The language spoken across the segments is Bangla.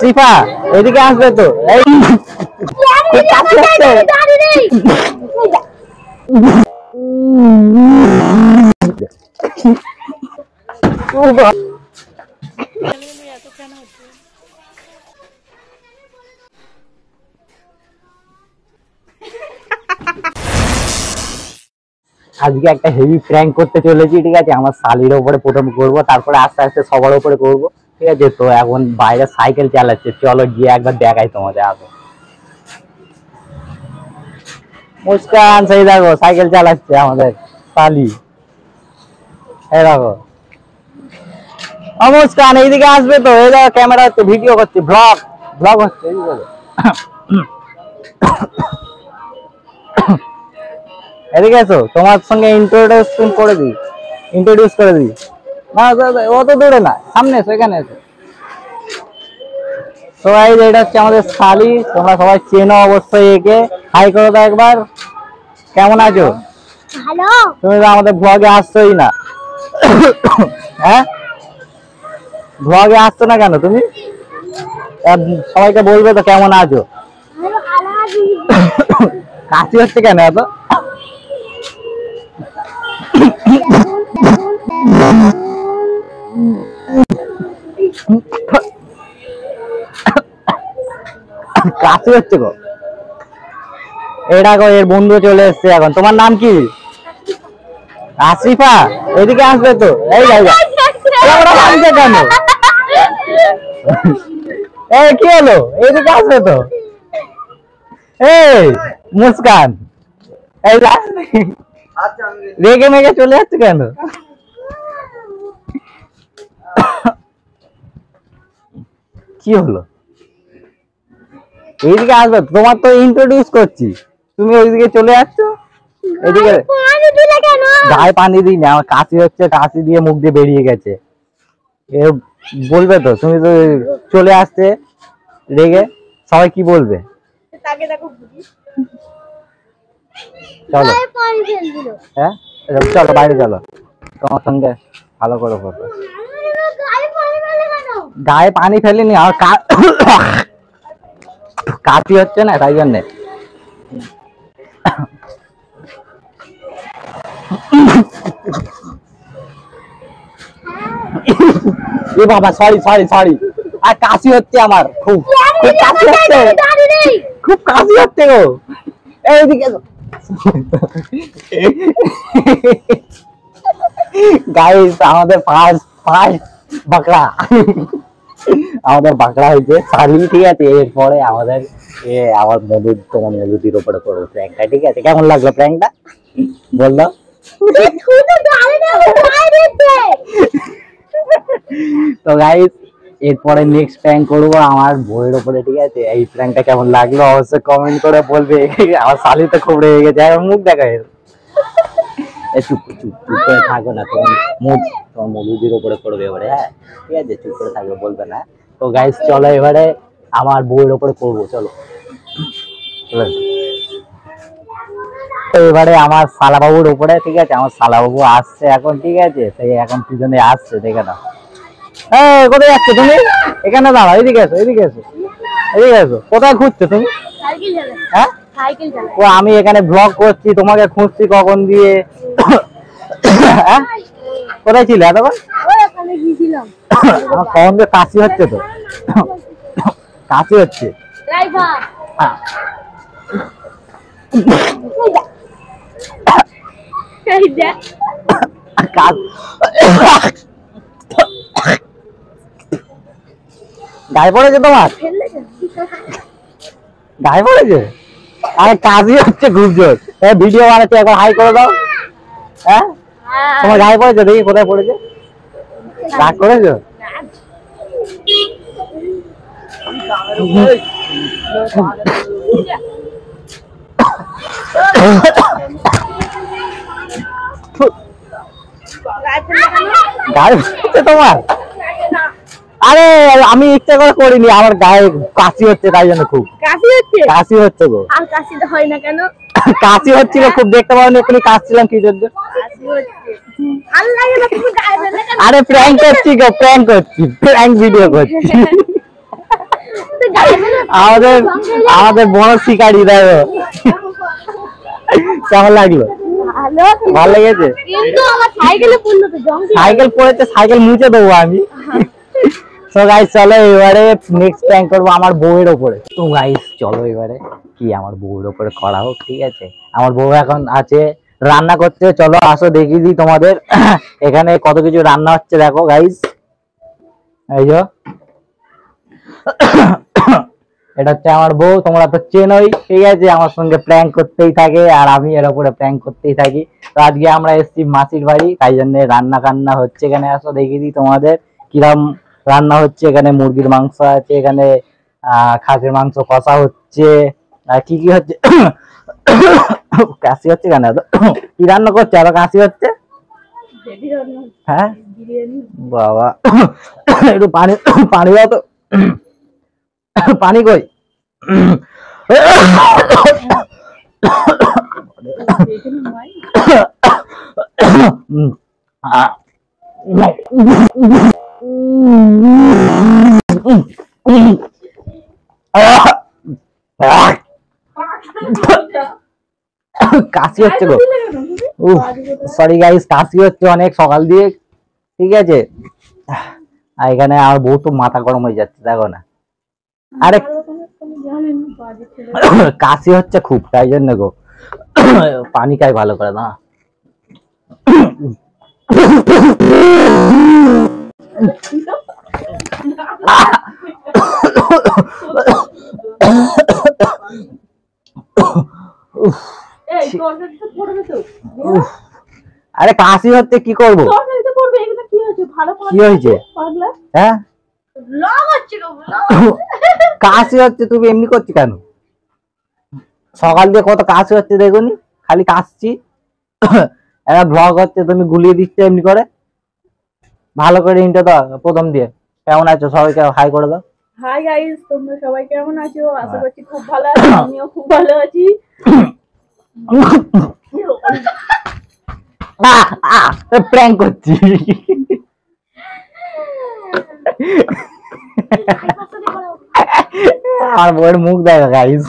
আসিফা এদিকে আসবে তো এই আজকে একটা হেভি প্র্যাঙ্ক করতে চলেছি, ঠিক আছে? আমার শালির উপরে প্রথম করব, তারপরে আস্তে আস্তে সবার উপরে করব, ঠিক আছে? তো এখন বাইরে সাইকেল চালাচ্ছে, চলো গিয়ে একবার দেখাই তোমাদের। আসো মুস্কান, সেই দেখো সাইকেল চালাচ্ছে আমাদের শালি। এই দেখো মুস্কান এইদিকে আসবে তো, এই দেখো ক্যামেরা হচ্ছে, ভিডিও করছে, ব্লগ ব্লগ হচ্ছে। এদিকে এসো, তোমার সঙ্গে ইন্ট্রোডিউস করে দিই। না অত দূরে না, সামনে এসো, এখানে এসো। তো এটা হচ্ছে আমাদের শালি, তোমরা সবাই চেনো অবশ্যই একে। হাই করো তো একবার। কেমন আছো? ভালো। তুমি তো আমাদের ব্লগে আসছোই না। হ্যাঁ, ব্লগে আসছো না কেন তুমি? সবাইকে বলবে তো কেমন আছো। কাশি হচ্ছে কেন এত? কাশি হচ্ছে গো। এটা গো এর বন্ধু চলে এসছে এখন। তোমার নাম কি? আসিফা এদিকে আসবে তো। এই জায়গা কেন? এই কি হলো? এদিকে আসবে তো। এই মুস্কান, এই রেগে মেগে চলে যাচ্ছে কেন? কি হলো? এইদিকে আসবে, তোমার তো ইন্ট্রোডিউস করছি, তুমি ওইদিকে চলে যাচ্ছ। এদিকে গায়ে পানি দিই না, আমার কাশি হচ্ছে, কাশি দিয়ে মুখ দিয়ে বেরিয়ে গেছে। এ বলবে তো, তুমি তো চলে আসছে রেগে, সবাই কি বলবে? চলো হ্যাঁ, চলো বাইরে চলো, তোমার সঙ্গে ভালো করে ফটো। গায়ে পানি ফেলিনি, আর কাশি হচ্ছে না তাই জন্যে। এ বাবা, সরি, আর কাশি হচ্ছে আমার, খুব কাশি হচ্ছে, খুব কাশি হচ্ছে গো। এইদিকে গাইস, আমাদের ফার্স্ট বাকড়া, হয়েছে শালি, ঠিক আছে? এরপরে আমাদের আমার তোমার মধুতির উপরে করবো প্র্যাঙ্কটা, ঠিক আছে? কেমন লাগলো প্র্যাঙ্কটা বললো? তো গাইস, এরপরে নেক্সট প্র্যাঙ্ক করবো আমার বইয়ের উপরে, ঠিক আছে? এই প্র্যাঙ্কটা কেমন লাগলো অবশ্যই কমেন্ট করে বলবে। আমার শালি তো খুব রেগে গেছে, মুখ দেখা চুপ করে থাকো না, তোমার মধুদির উপরে করবে এবারে, হ্যাঁ ঠিক আছে? চুপ করে থাকবে, বলবে না। তো গাইস চলো এবারে আমার বইয়ের উপরে করবো, চলো। এবারে আমার শালাবাবুর উপরে, ঠিক আছে? আমার শালাবাবু আসছে এখন, ঠিক আছে? সেই এখন পিছনে আসছে, দেখে না। কোথায় যাচ্ছে তুমি? এখানে দাঁড়াও, এদিকে এসো। কোথায় খুঁজছো তুমি? হ্যাঁ, ও আমি এখানে ব্লগ করছি, তোমাকে খুঁজছি কখন দিয়ে। হ্যাঁ, কোথায় ছিলে এতক্ষণ? আমার কখন দিয়ে কাশি হচ্ছে তো, কাশি হচ্ছে। গায়ে পড়েছে তোমার? গায়ে পড়েছে? আরে কাশি হচ্ছে খুব জোর। ভিডিও বানাচ্ছি, একবার হাই করে দাও। হ্যাঁ, তোমার গায়ে পড়েছে? দেখি কোথায় পড়েছে। রাগ করেছো? গায়ে পড়েছে তোমার? আরে আমি ইচ্ছা করে করিনি, আমার গায়ে কাশি হচ্ছে তাই জন্য। খুব কাশি হচ্ছে গো। আর কাশি হয় না কেন? কাশি হচ্ছিল খুব, দেখতে পাওনি এক্ষুনি কাশছিলাম কি জন্য? আরে প্র্যাঙ্ক করছি গো, প্র্যাঙ্ক ভিডিও করছি। আমাদের আমাদের বড় শিকারি দেখো কেমন লাগলো? ভালো লেগেছে? সাইকেল পড়েছে, সাইকেল মুছে দেবো আমি। তো গাইস চলো এবারে নেক্সট প্র্যাঙ্ক করবো আমার বউয়ের ওপরে। তো গাইস চলো এবারে কি আমার বউয়ের ওপরে করা হোক, ঠিক আছে? আমার বউ এখন আছে রান্না করতে, চলো আসো দেখিয়ে দিই তোমাদের। এখানে কত কিছু রান্না হচ্ছে দেখো গাইস, এই যে এটা হচ্ছে আমার বউ, তোমরা তো চেনোই, ঠিক আছে? আমার সঙ্গে প্র্যাঙ্ক করতেই থাকে আর আমি এর উপরে প্র্যাঙ্ক করতেই থাকি। তো আজকে আমরা এসেছি মাসির বাড়ি, তাই জন্য রান্না কান্না হচ্ছে। এখানে আসো দেখিয়ে দিই তোমাদের কিরম রান্না হচ্ছে। এখানে মুরগির মাংস আছে, এখানে খাসির মাংস কষা হচ্ছে, আর কি কি হচ্ছে। কাশি হচ্ছে কেন? কি রান্না করছে? আরো কাশি হচ্ছে? হ্যাঁ বাবা, একটু পানি পানি দাও তো, পানি কই? কাশি হচ্ছে গো, সরি গাইস, কাশি হচ্ছে অনেক সকাল দিয়ে, ঠিক আছে? আর এখানে আমার বউ তো মাথা গরম হয়ে যাচ্ছে দেখো না। আরে কাশি হচ্ছে খুব, তাই জন্য গো। পানি খাই ভালো করে না। আরে কাশি হচ্ছে, কি করবো? কি হয়েছে? হ্যাঁ কাশি হচ্ছে, তুমি এমনি করছি কেন? সকাল দিয়ে কত কাশি হচ্ছে দেখুনি, খালি কাশছি। একটা ব্লগ হচ্ছে, তুমি গুলিয়ে দিচ্ছ এমনি করে। ভালো করে ইন্টো দাও প্রথম দিয়ে। কেমন আছো সবাইকে হাই করে দাও। হাই গাইস, তোমরা সবাই কেমন আছো? আশা করছি খুব ভালো আছো, আমিও খুব ভালো আছি। প্র্যাঙ্ক করছি। আমার বউয়ের মুখ দেখো গাইস,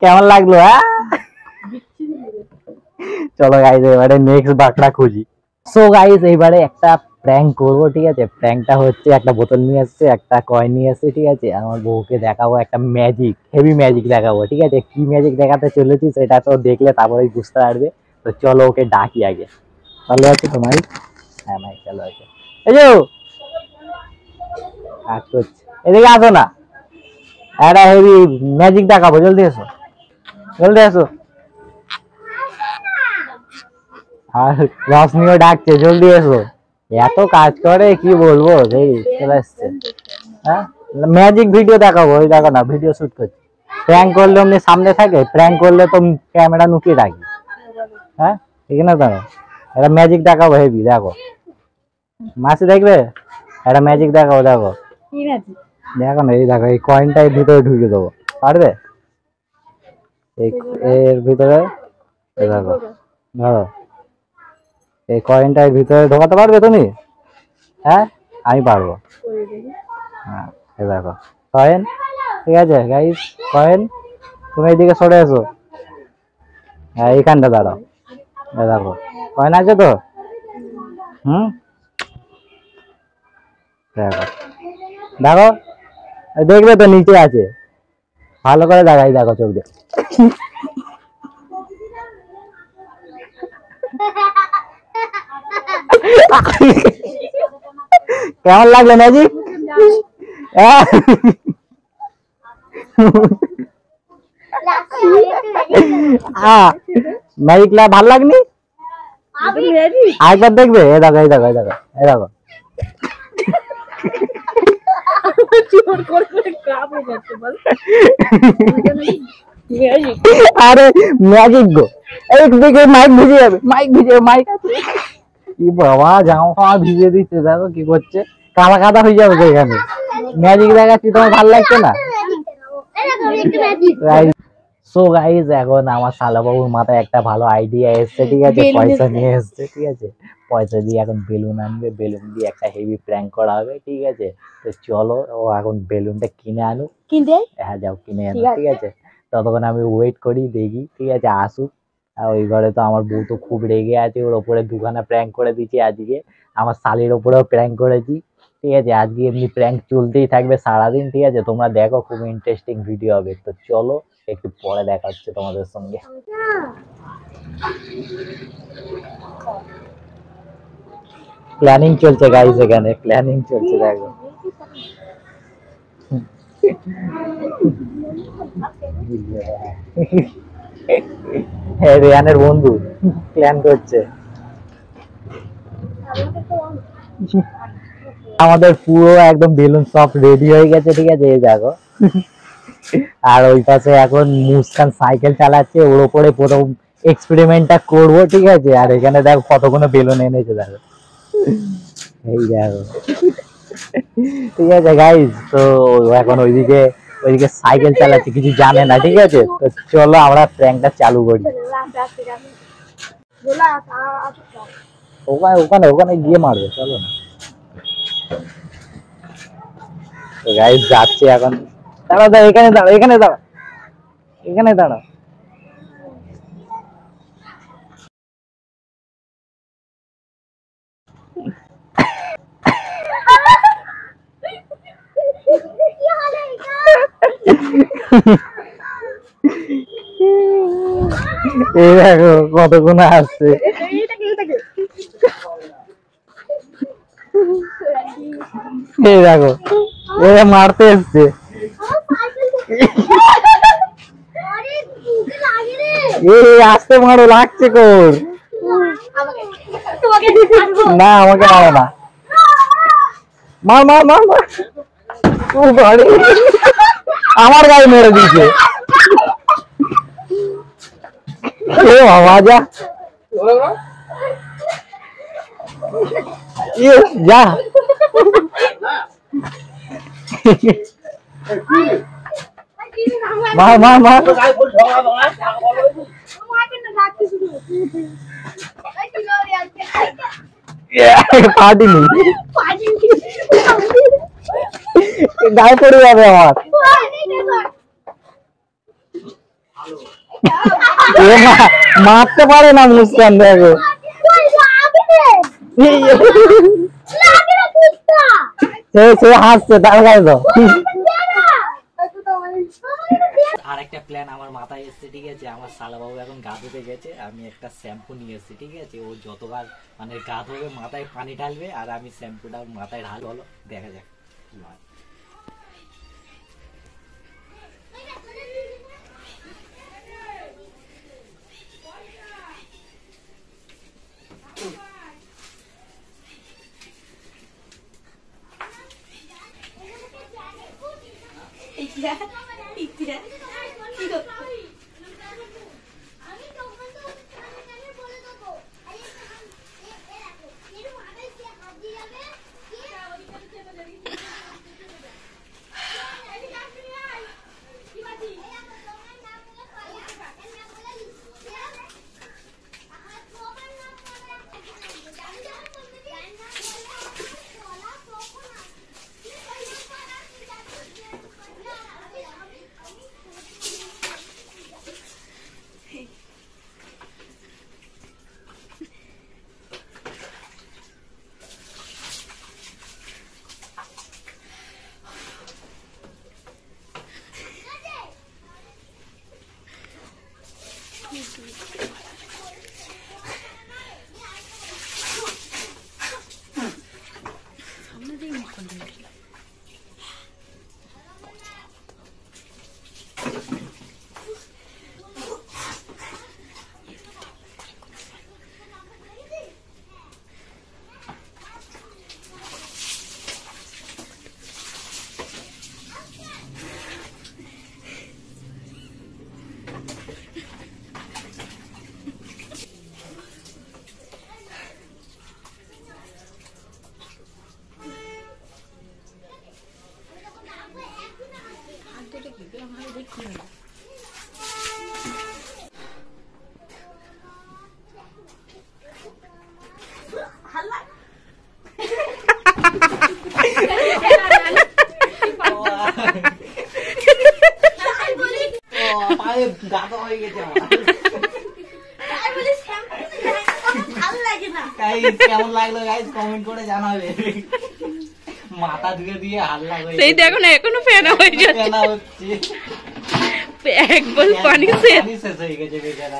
কেমন লাগলো? হ্যাঁ চলো গাইস এবারে নেক্সট বাকড়া খুঁজি। সো গাইস এইবারে একটা প্র্যাঙ্ক করবো, ঠিক আছে? প্র্যাঙ্কটা হচ্ছে একটা বোতল নিয়ে আসছে, একটা কয়েন নিয়ে আসছে, ঠিক আছে? আমার বউকে দেখাবো একটা ম্যাজিক, হেভি ম্যাজিক দেখাবো, ঠিক আছে? কি ম্যাজিক দেখাতে চলেছি সেটা তো দেখলে তারপরেই বুঝতে পারবে। তো চলো ওকে ডাকি আগে। ভালো আছে তো মাইক? হ্যাঁ মাইক চালু আছে। এই যে কাজ করছে, এদিকে আসো না, একটা হেভি ম্যাজিক দেখাবো, জলদি এসো, জলদি এসো। আর রশনিও ডাকছে, জলদি এসো। এত কাজ করে কি বলবো, সেই চলে আসছে। হ্যাঁ ম্যাজিক ভিডিও দেখাবো, ওই দেখো না ভিডিও শুট করছি। প্র্যাঙ্ক করলে অমনি সামনে থাকে, প্র্যাঙ্ক করলে তো ক্যামেরা নুকিয়ে রাখি। হ্যাঁ এখানে দেখো একটা ম্যাজিক দেখাবো হেভি, দেখো মাসি দেখবে, একটা ম্যাজিক দেখাবো, দেখো দেখো না, এই দেখো এই কয়েনটা এর ভিতরে ঢুকে দেবো, পারবে? এর ভিতরে দেখো, ধরো এই কয়েনটা এর ভিতরে ঢোকাতে পারবে তুমি? হ্যাঁ আমি পারবো। হ্যাঁ এই দেখো কয়েন, ঠিক আছে গাইস? কয়েন, তুমি এইদিকে সরে এসো। হ্যাঁ এইখানটা দাঁড়াও, দেখো কয়েন আছে তো? দেখো দেখো, দেখবে তো নিচে আছে, ভালো করে দেখাই, দেখো চোখ দিয়ে। কেমন লাগলো ম্যাজিক? ম্যাজিক ভালো লাগনি? আরেকবার দেখবে? এ দেখো, এই দেখো, এই দেখো, এই দেখো। আরে ম্যাজিক গো, এইদিকে মাইক ভিজে যাবে, মাইক ভিজে, মাইক আছে। কি বাবা, জামা ফামা ভিজিয়ে দিচ্ছে, দেখো কি করছে, কাদা কাদা হয়ে যাবে এখানে। ম্যাজিক দেখাচ্ছি, তোমার ভালো লাগছে না? সো গাইজ এখন আমার শালাবাবুর মাথায় একটা ভালো আইডিয়া এসছে, ঠিক আছে, বেলুন পয়সা এসছে। নিয়ে এসছে, ঠিক আছে, পয়সা দিয়ে এখন বেলুন আনবে, বেলুন দিয়ে একটা হেভি প্র্যাঙ্ক করা হবে, ঠিক আছে। তো চলো ও এখন বেলুনটা কিনে আনুক। কিনতে হ্যাঁ যাও কিনে আনো, ঠিক ঠিক আছে। আছে। ততক্ষণ আমি ওয়েট করি, দেখি, ঠিক আছে, আসুক। আর ওই ঘরে তো আমার বউ তো খুব রেগে আছে, ওর ওপরে দুখানা প্র্যাঙ্ক করে দিয়েছি আজকে, আমার শালির ওপরেও প্র্যাঙ্ক করেছি, ঠিক আছে। আজকে এমনি প্র্যাঙ্ক চলতেই থাকবে সারাদিন, ঠিক আছে। তোমরা দেখো, খুব ইন্টারেস্টিং ভিডিও হবে। তো চলো একটু পরে দেখা হচ্ছে তোমাদের সঙ্গে। প্ল্যানিং চলছে গাইস, এখানে প্ল্যানিং চলছে, দেখো। হ্যাঁ রেয়ানের বন্ধু প্ল্যান করছে। আমাদের পুরো একদম বেলুন সব রেডি হয়ে গেছে, ঠিক আছে, এই দেখো। আর ওই পাশে এখন মুস্কান সাইকেল চালাচ্ছে, ওর ওপরে প্রথম এক্সপেরিমেন্টটা করবো, ঠিক আছে। আর এখানে দেখো কতগুলো বেলুন এনেছে, দেখো, এই দেখো, ঠিক আছে গাইজ। তো এখন ওইদিকে সাইকেল চালাচ্ছে, কিছু জানে না, ঠিক আছে। তো চলো আমরা প্র্যাঙ্কটা চালু করি। ওখানে ওখানে ওখানে গিয়ে মারবে, চলো না। তো গাইজ যাচ্ছে এখন। দাঁড়া দাঁড়া, এখানে দাঁড়া, এখানে দাঁড়া, এখানে দাঁড়া। এই দেখো কতগুলো আসছে, এই দেখো এরা মারতে এসছে। এই আসতে মারো, লাগছে কোর। না আমাকে মারো না, মার মার মার মার। ও বাড়ি, আমার গায়ে মেরে দিয়েছে। এ বাবা যা, যা। মার মার মার। পাটিনি, গায়ে পড়ে যাবে আমার। মারতে পারে না মুস্কান, দেখো। সে হাসছে, তার গায়ে তো। আর একটা প্ল্যান আমার মাথায় এসছে, ঠিক আছে। আমার শালাবাবু এখন গা ধুতে গেছে, আমি একটা শ্যাম্পু নিয়ে এসেছি, ঠিক আছে। ও যতবার মানে গা ধোবে মাথায় পানি ঢালবে, আর আমি শ্যাম্পুটা মাথায় ঢাল, বলো দেখা যাক কি হয়। পায়ে গাদা হয়ে গেছে আমার। গাইস কেমন লাগলো গাইস কমেন্ট করে জানাবে। মাথা ধুয়ে দিয়ে হাল্লা হয়ে সেই দেখো না এখনো ফেনা হয়ে যাচ্ছে, ফেনা হচ্ছে, এক বল পানি শেষ। শেষ হয়ে গেছে বেচারা।